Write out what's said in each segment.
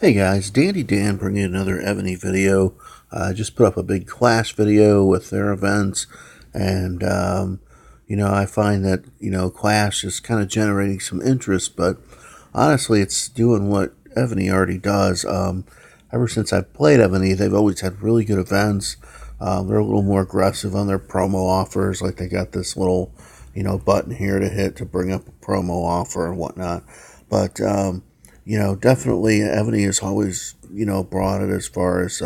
Hey guys, Dandy Dan bringing another EVONY video. I just put up a big Clash video with their events, and I find that Clash is kind of generating some interest, but honestly, it's doing what EVONY already does. Ever since I've played EVONY, they've always had really good events. They're a little more aggressive on their promo offers, like they got this little button here to hit to bring up a promo offer and whatnot, but definitely Ebony has always, brought it as far as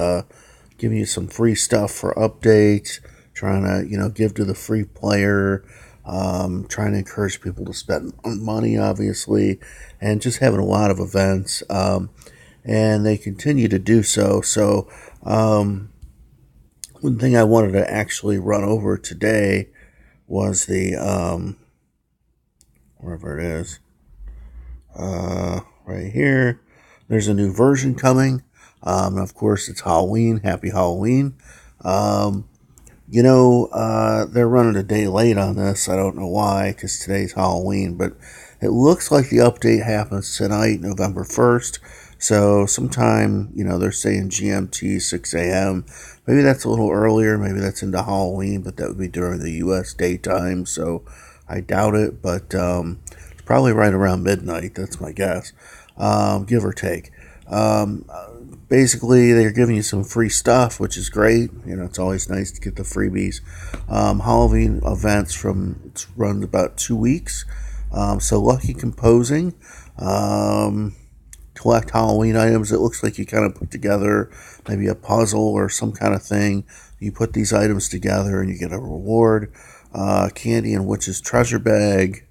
giving you some free stuff for updates, trying to, give to the free player, trying to encourage people to spend money, obviously, and just having a lot of events. And they continue to do so. So, one thing I wanted to actually run over today was the, wherever it is, right here. There's a new version coming. Of course, it's Halloween. Happy Halloween. They're running a day late on this. I don't know why, because today's Halloween, but it looks like the update happens tonight, November 1st. So sometime, they're saying GMT 6 a.m. Maybe that's a little earlier. Maybe that's into Halloween, but that would be during the U.S. daytime. So I doubt it, but it's probably right around midnight. That's my guess, give or take. Basically, they're giving you some free stuff, which is great. It's always nice to get the freebies. Halloween events it runs about 2 weeks. So lucky composing. Collect Halloween items. It looks like you kind of put together maybe a puzzle or some kind of thing. You put these items together and you get a reward. Candy and Witch's Treasure Bag.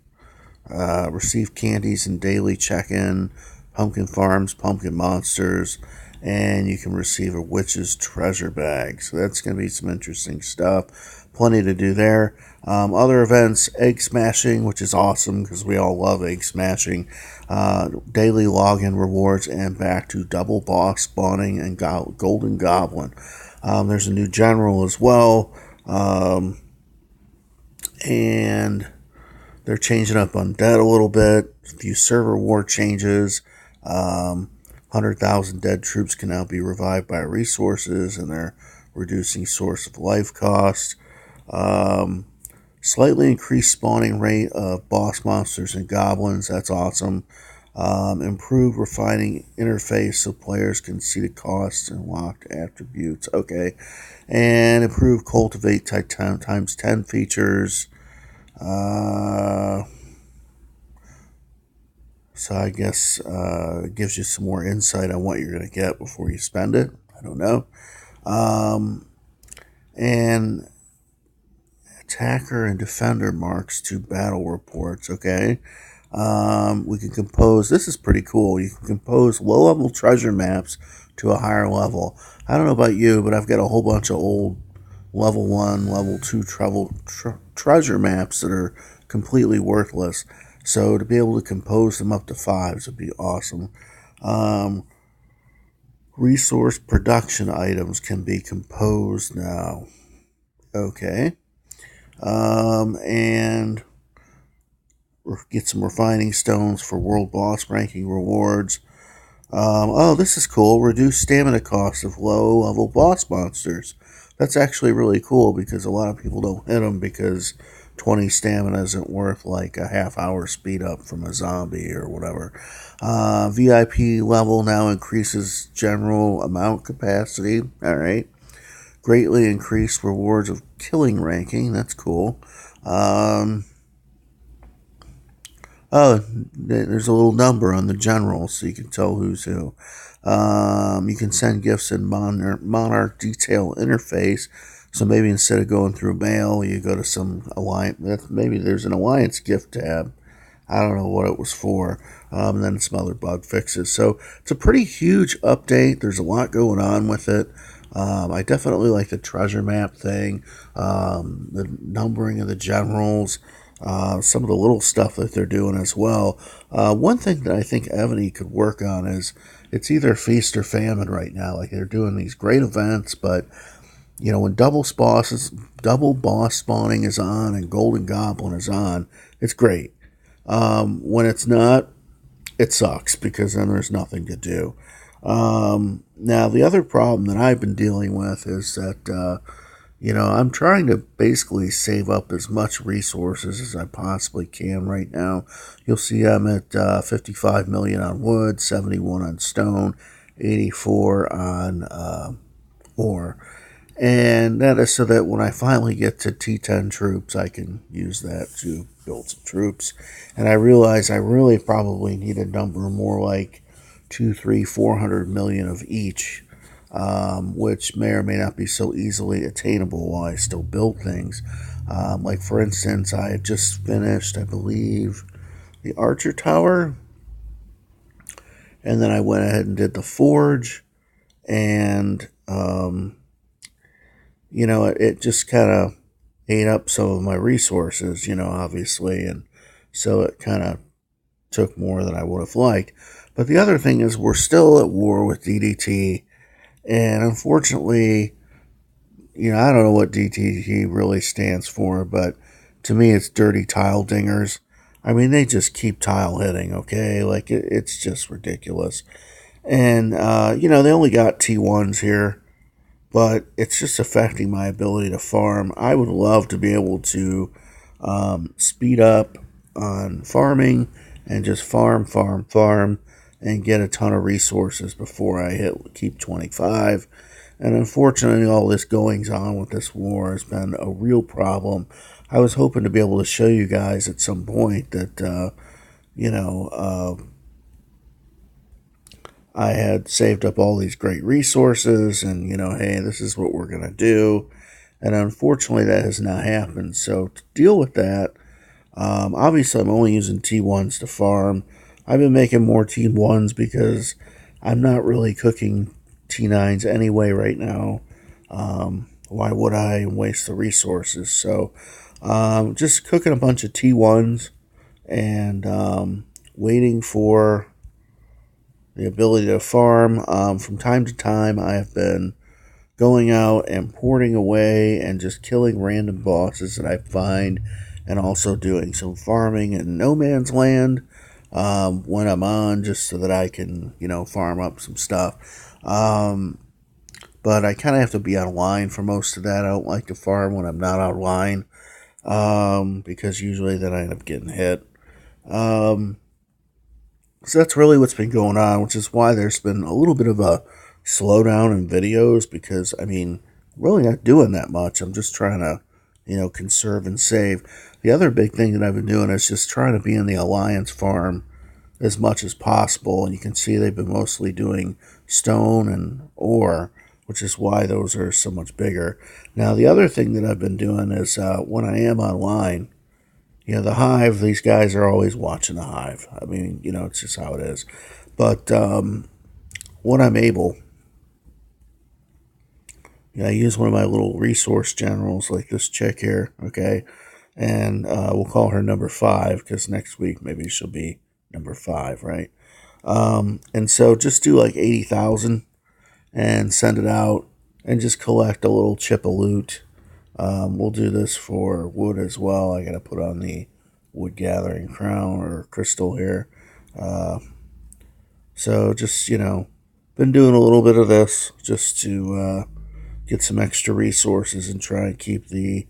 Receive candies and daily check-in. Pumpkin Farms, Pumpkin Monsters, and you can receive a Witch's Treasure Bag. So that's going to be some interesting stuff. Plenty to do there. Other events, Egg Smashing, which is awesome because we all love Egg Smashing. Daily login rewards and back to double boss spawning and Golden Goblin. There's a new general as well. And they're changing up Undead a little bit. A few server war changes. 100,000 dead troops can now be revived by resources, and they're reducing source of life cost. Slightly increased spawning rate of boss monsters and goblins. That's awesome. Improved refining interface so players can see the costs and locked attributes. Okay. And improved cultivate times 10 features. So I guess it gives you some more insight on what you're going to get before you spend it. I don't know. And attacker and defender marks to battle reports. Okay. We can compose. This is pretty cool. You can compose low-level treasure maps to a higher level. I don't know about you, but I've got a whole bunch of old level 1, level 2 treasure maps that are completely worthless. So to be able to compose them up to 5s would be awesome. Resource production items can be composed now. Okay. And get some refining stones for world boss ranking rewards. This is cool. Reduce stamina cost of low-level boss monsters. That's actually really cool because a lot of people don't hit them because 20 stamina isn't worth like a half-hour speed up from a zombie or whatever. VIP level now increases general amount capacity. All right. Greatly increased rewards of killing ranking. That's cool. There's a little number on the general so you can tell who's who. You can send gifts in Monarch detail interface. So maybe instead of going through mail, you go to some alliance. Maybe there's an alliance gift tab. I don't know what it was for. And then some other bug fixes. So it's a pretty huge update. There's a lot going on with it. I definitely like the treasure map thing, the numbering of the generals, some of the little stuff that they're doing as well. One thing that I think Ebony could work on is it's either feast or famine right now. Like they're doing these great events, but when double boss spawning is on and Golden Goblin is on, it's great. When it's not, it sucks because then there's nothing to do. Now, the other problem that I've been dealing with is that, I'm trying to basically save up as much resources as I possibly can right now. You'll see I'm at 55 million on wood, 71 on stone, 84 on ore. And that is so that when I finally get to T10 troops, I can use that to build some troops. And I realize I really probably need a number more like 2, 3, 400 million of each, which may or may not be so easily attainable while I still build things. Like, for instance, I had just finished, I believe, the Archer Tower, and then I went ahead and did the Forge, and it just kind of ate up some of my resources, obviously, and so it kind of took more than I would have liked. But the other thing is we're still at war with DDT, and unfortunately, I don't know what DDT really stands for, but to me it's dirty tile dingers. I mean, they just keep tile hitting, okay? Like, it's just ridiculous. And, they only got T1s here, but it's just affecting my ability to farm. I would love to be able to speed up on farming and just farm, and get a ton of resources before I hit keep 25. And unfortunately, all this goings on with this war has been a real problem. I was hoping to be able to show you guys at some point that, I had saved up all these great resources and, hey, this is what we're going to do. And unfortunately, that has not happened. So to deal with that, obviously, I'm only using T1s to farm. I've been making more T1s because I'm not really cooking T9s anyway right now. Why would I waste the resources? So just cooking a bunch of T1s and waiting for the ability to farm. From time to time, I have been going out and porting away and just killing random bosses that I find, and also doing some farming in no man's land when I'm on, just so that I can, farm up some stuff. But I kind of have to be online for most of that. I don't like to farm when I'm not online because usually then I end up getting hit. So that's really what's been going on, which is why there's been a little bit of a slowdown in videos because, really not doing that much. I'm just trying to, conserve and save. The other big thing that I've been doing is just trying to be in the Alliance farm as much as possible. And you can see they've been mostly doing stone and ore, which is why those are so much bigger. Now, the other thing that I've been doing is when I am online, the Hive, these guys are always watching the Hive. It's just how it is. But when I'm able, I use one of my little resource generals, like this chick here, okay? And we'll call her number 5, because next week maybe she'll be number 5, right? And so just do like 80,000 and send it out and just collect a little chip of loot. We'll do this for wood as well. I got to put on the wood gathering crown or crystal here. So just, been doing a little bit of this just to get some extra resources and try and keep the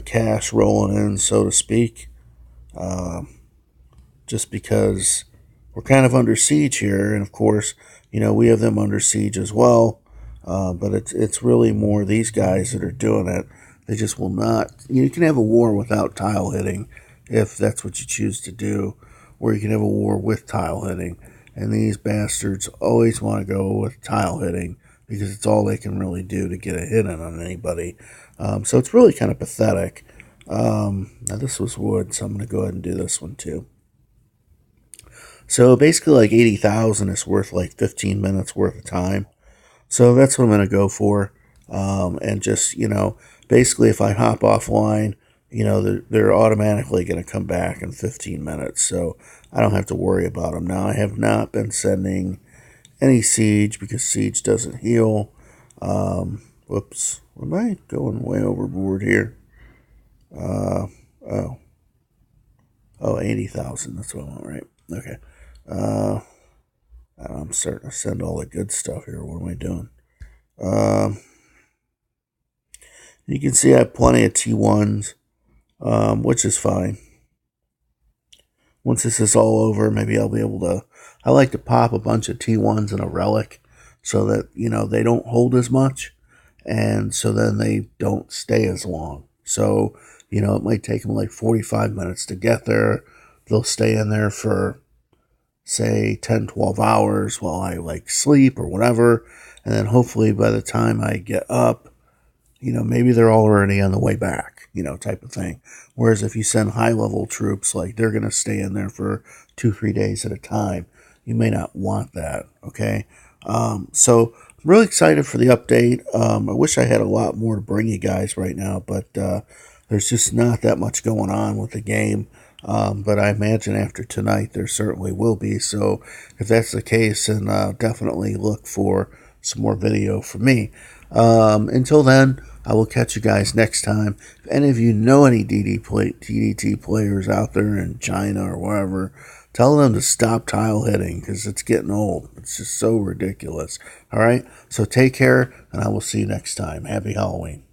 cash rolling in, so to speak. Just because we're kind of under siege here, and of course, we have them under siege as well. But it's really more these guys that are doing it. They just will not. You can have a war without tile hitting if that's what you choose to do, or you can have a war with tile hitting. And these bastards always want to go with tile hitting because it's all they can really do to get a hit in on anybody. So it's really kind of pathetic. Now this was wood, so I'm going to go ahead and do this one too. So basically like 80,000 is worth like 15 minutes worth of time. So that's what I'm going to go for. And just, basically if I hop offline, they're automatically going to come back in 15 minutes. So I don't have to worry about them. Now, I have not been sending any siege because siege doesn't heal. Whoops. Am I going way overboard here? 80,000. That's what I want, right? Okay. I'm starting to send all the good stuff here. What am I doing? Um, you can see I have plenty of T1s, which is fine. Once this is all over, maybe I'll be able to. I like to pop a bunch of T1s in a relic so that, they don't hold as much, and so then they don't stay as long. So, it might take them like 45 minutes to get there. They'll stay in there for, say, 10, 12 hours while I like sleep or whatever. And then hopefully by the time I get up, maybe they're already on the way back, type of thing. Whereas if you send high level troops, like they're going to stay in there for 2, 3 days at a time. You may not want that. Okay. So I'm really excited for the update. I wish I had a lot more to bring you guys right now, but there's just not that much going on with the game. But I imagine after tonight there certainly will be. So if that's the case, then definitely look for some more video from me. Until then, I will catch you guys next time. If any of you know any DDT players out there in China or wherever, tell them to stop tile hitting because it's getting old. It's just so ridiculous. All right, so take care, and I will see you next time. Happy Halloween.